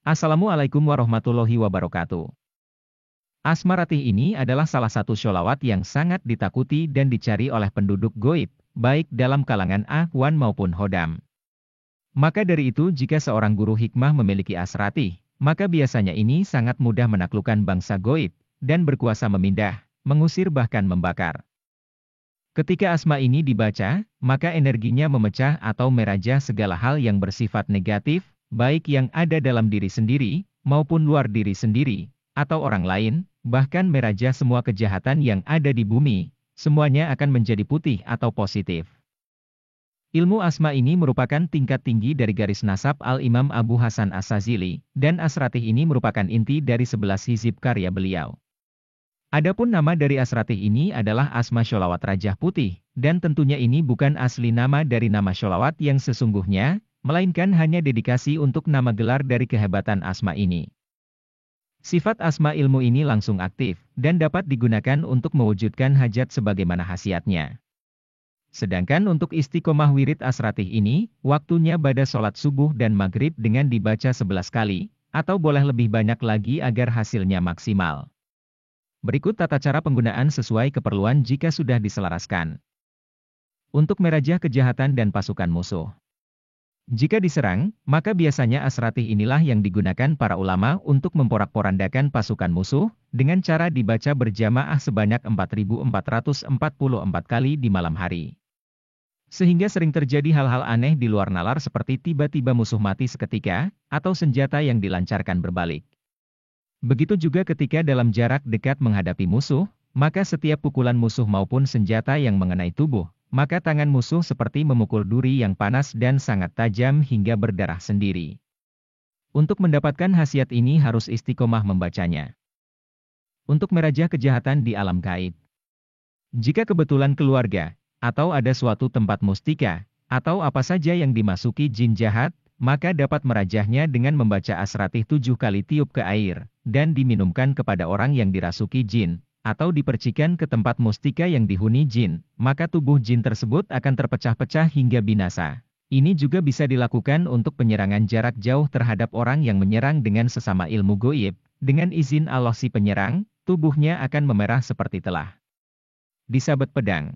Assalamualaikum warahmatullahi wabarakatuh. Asma Ratih ini adalah salah satu sholawat yang sangat ditakuti dan dicari oleh penduduk goib, baik dalam kalangan ahwan maupun hodam. Maka dari itu jika seorang guru hikmah memiliki Asratih, maka biasanya ini sangat mudah menaklukkan bangsa goib, dan berkuasa memindah, mengusir bahkan membakar. Ketika asma ini dibaca, maka energinya memecah atau merajah segala hal yang bersifat negatif, baik yang ada dalam diri sendiri, maupun luar diri sendiri, atau orang lain, bahkan merajah semua kejahatan yang ada di bumi, semuanya akan menjadi putih atau positif. Ilmu asma ini merupakan tingkat tinggi dari garis nasab Al-Imam Abu Hasan As-Sazili, dan Asratih ini merupakan inti dari 11 hizib karya beliau. Adapun nama dari Asratih ini adalah Asma Sholawat Rajah Putih, dan tentunya ini bukan asli nama dari nama sholawat yang sesungguhnya, melainkan hanya dedikasi untuk nama gelar dari kehebatan asma ini. Sifat asma ilmu ini langsung aktif, dan dapat digunakan untuk mewujudkan hajat sebagaimana khasiatnya. Sedangkan untuk istiqomah wirid Asratih ini, waktunya pada sholat subuh dan maghrib dengan dibaca 11 kali, atau boleh lebih banyak lagi agar hasilnya maksimal. Berikut tata cara penggunaan sesuai keperluan jika sudah diselaraskan. Untuk merajah kejahatan dan pasukan musuh. Jika diserang, maka biasanya Asratih inilah yang digunakan para ulama untuk memporak-porandakan pasukan musuh, dengan cara dibaca berjamaah sebanyak 4.444 kali di malam hari. Sehingga sering terjadi hal-hal aneh di luar nalar seperti tiba-tiba musuh mati seketika, atau senjata yang dilancarkan berbalik. Begitu juga ketika dalam jarak dekat menghadapi musuh, maka setiap pukulan musuh maupun senjata yang mengenai tubuh, maka tangan musuh seperti memukul duri yang panas dan sangat tajam hingga berdarah sendiri. Untuk mendapatkan khasiat ini harus istiqomah membacanya. Untuk merajah kejahatan di alam gaib. Jika kebetulan keluarga, atau ada suatu tempat mustika, atau apa saja yang dimasuki jin jahat, maka dapat merajahnya dengan membaca Asratih 7 kali tiup ke air, dan diminumkan kepada orang yang dirasuki jin, atau dipercikan ke tempat mustika yang dihuni jin, maka tubuh jin tersebut akan terpecah-pecah hingga binasa. Ini juga bisa dilakukan untuk penyerangan jarak jauh terhadap orang yang menyerang dengan sesama ilmu goib. Dengan izin Allah si penyerang, tubuhnya akan memerah seperti telah disabet pedang.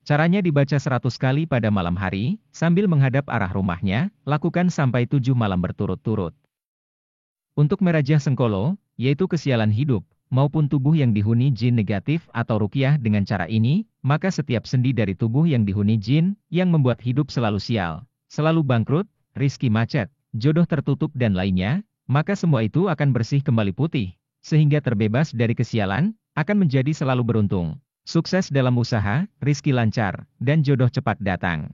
Caranya dibaca 100 kali pada malam hari, sambil menghadap arah rumahnya, lakukan sampai 7 malam berturut-turut. Untuk merajah sengkolo, yaitu kesialan hidup, maupun tubuh yang dihuni jin negatif atau ruqyah dengan cara ini, maka setiap sendi dari tubuh yang dihuni jin, yang membuat hidup selalu sial, selalu bangkrut, rizki macet, jodoh tertutup dan lainnya, maka semua itu akan bersih kembali putih, sehingga terbebas dari kesialan, akan menjadi selalu beruntung. Sukses dalam usaha, rizki lancar, dan jodoh cepat datang.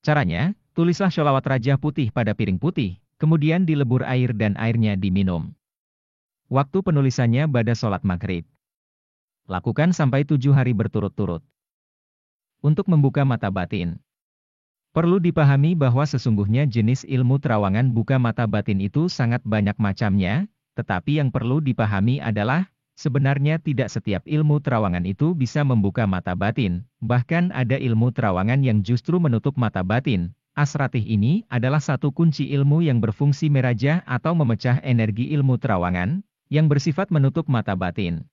Caranya, tulislah sholawat Rajah Putih pada piring putih, kemudian dilebur air dan airnya diminum. Waktu penulisannya pada sholat maghrib. Lakukan sampai 7 hari berturut-turut. Untuk membuka mata batin. Perlu dipahami bahwa sesungguhnya jenis ilmu terawangan buka mata batin itu sangat banyak macamnya, tetapi yang perlu dipahami adalah, sebenarnya tidak setiap ilmu terawangan itu bisa membuka mata batin, bahkan ada ilmu terawangan yang justru menutup mata batin. Asratih ini adalah satu kunci ilmu yang berfungsi merajah atau memecah energi ilmu terawangan, yang bersifat menutup mata batin.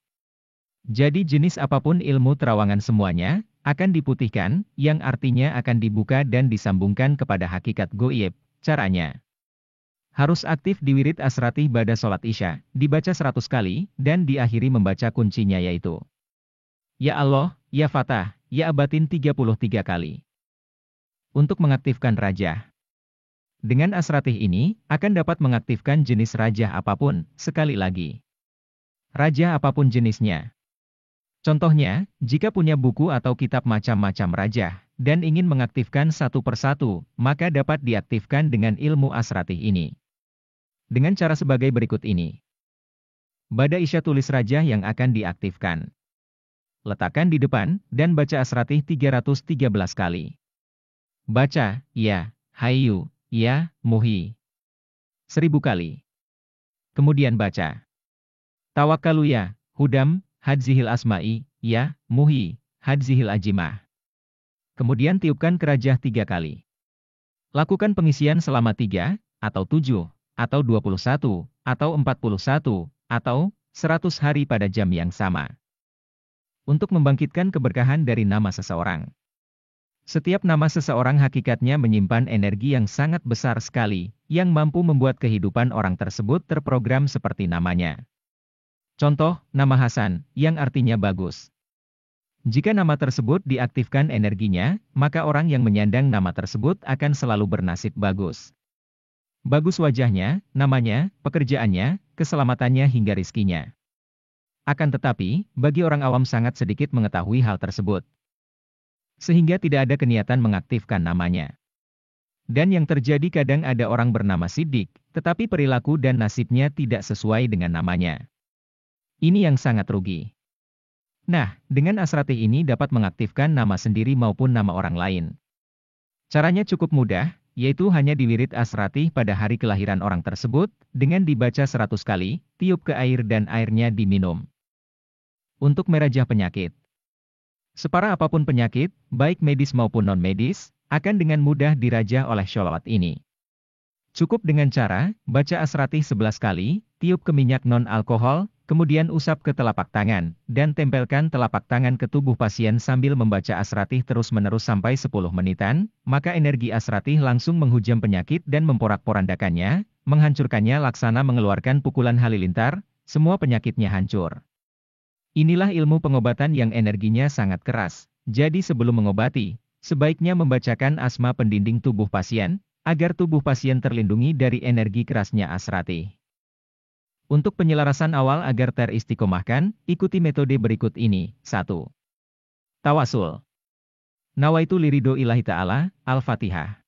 Jadi jenis apapun ilmu terawangan semuanya, akan diputihkan, yang artinya akan dibuka dan disambungkan kepada hakikat goib. Caranya. Harus aktif di wirid Asratih pada sholat isya, dibaca 100 kali, dan diakhiri membaca kuncinya yaitu Ya Allah, Ya Fatah, Ya Abatin 33 kali. Untuk mengaktifkan rajah. Dengan Asratih ini, akan dapat mengaktifkan jenis rajah apapun, sekali lagi. Rajah apapun jenisnya. Contohnya, jika punya buku atau kitab macam-macam rajah, dan ingin mengaktifkan satu persatu, maka dapat diaktifkan dengan ilmu Asratih ini. Dengan cara sebagai berikut ini. Pada isya tulis rajah yang akan diaktifkan. Letakkan di depan, dan baca Asratih 313 kali. Baca, Ya, Hayyu, Ya, Muhyi. 1000 kali. Kemudian baca. Tawakkalu Ya, Hudam, Hadzihil Asma'i, Ya, Muhyi, Hadzihil Ajimah. Kemudian tiupkan ke rajah 3 kali. Lakukan pengisian selama 3, atau 7, atau 21, atau 41, atau 100 hari pada jam yang sama. Untuk membangkitkan keberkahan dari nama seseorang. Setiap nama seseorang hakikatnya menyimpan energi yang sangat besar sekali, yang mampu membuat kehidupan orang tersebut terprogram seperti namanya. Contoh, nama Hasan, yang artinya bagus. Jika nama tersebut diaktifkan energinya, maka orang yang menyandang nama tersebut akan selalu bernasib bagus. Bagus wajahnya, namanya, pekerjaannya, keselamatannya hingga rizkinya. Akan tetapi, bagi orang awam sangat sedikit mengetahui hal tersebut. Sehingga tidak ada keniatan mengaktifkan namanya. Dan yang terjadi kadang ada orang bernama Siddiq, tetapi perilaku dan nasibnya tidak sesuai dengan namanya. Ini yang sangat rugi. Nah, dengan Asratih ini dapat mengaktifkan nama sendiri maupun nama orang lain. Caranya cukup mudah, yaitu hanya diwirid Asratih pada hari kelahiran orang tersebut, dengan dibaca 100 kali, tiup ke air dan airnya diminum. Untuk merajah penyakit. Separah apapun penyakit, baik medis maupun non-medis, akan dengan mudah dirajah oleh sholawat ini. Cukup dengan cara, baca Asratih 11 kali, tiup ke minyak non-alkohol, kemudian usap ke telapak tangan, dan tempelkan telapak tangan ke tubuh pasien sambil membaca Asratih terus-menerus sampai 10 menitan, maka energi Asratih langsung menghujam penyakit dan memporak-porandakannya, menghancurkannya laksana mengeluarkan pukulan halilintar, semua penyakitnya hancur. Inilah ilmu pengobatan yang energinya sangat keras, jadi sebelum mengobati, sebaiknya membacakan asma pendinding tubuh pasien, agar tubuh pasien terlindungi dari energi kerasnya Asratih. Untuk penyelarasan awal agar teristiqomahkan, ikuti metode berikut ini. 1. Tawasul. Nawaitu liridho ilahi ta'ala, Al-Fatihah.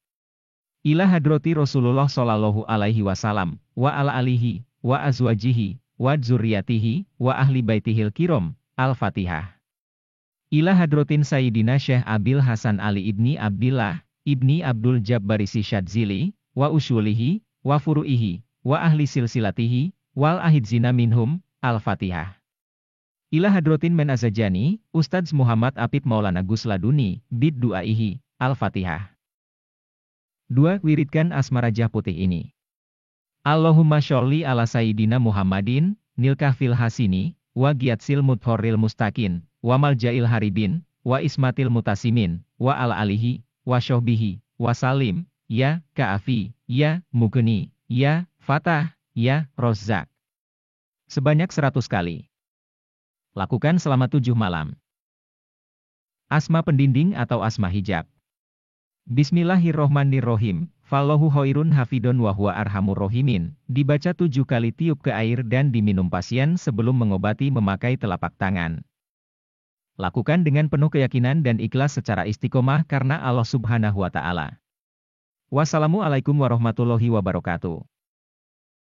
Ila hadrati Rasulullah sallallahu alaihi wasallam, wa ala alihi, wa azwajihi, wa dzurriyyatihi, wa ahli baitihil kiram, Al-Fatihah. Ila hadratin Sayyidina Syekh Abil Hasan Ali ibni Abdillah, ibni Abdul Jabbarisi Syadzili, wa usulihi, wa furu'ihi, wa ahli silsilatihi, wal ahidzina minhum, Al-Fatihah. Ila hadratin men azajani, Ustadz Muhammad Apip Maulana Gusladuni, bid du'aihi, Al-Fatihah. 2. Wiridkan asma rajah putih ini. Allahumma sholli ala Sayyidina Muhammadin, nilkah fil hasini, wa giatsil mudhorril mustakin, wa maljail haribin, wa ismatil mutasimin, wa ala alihi, wa syohbihi, wa salim, ya ka'afi, ya mugni, ya fatah, ya rozzak. Sebanyak 100 kali. Lakukan selama 7 malam. Asma pendinding atau asma hijab. Bismillahirrohmanirrohim. Fallahu khairun hafidun wa huwa arhamur rahimin. Dibaca 7 kali tiup ke air dan diminum pasien sebelum mengobati memakai telapak tangan. Lakukan dengan penuh keyakinan dan ikhlas secara istiqomah karena Allah Subhanahu wa Ta'ala. Wassalamualaikum warahmatullahi wabarakatuh.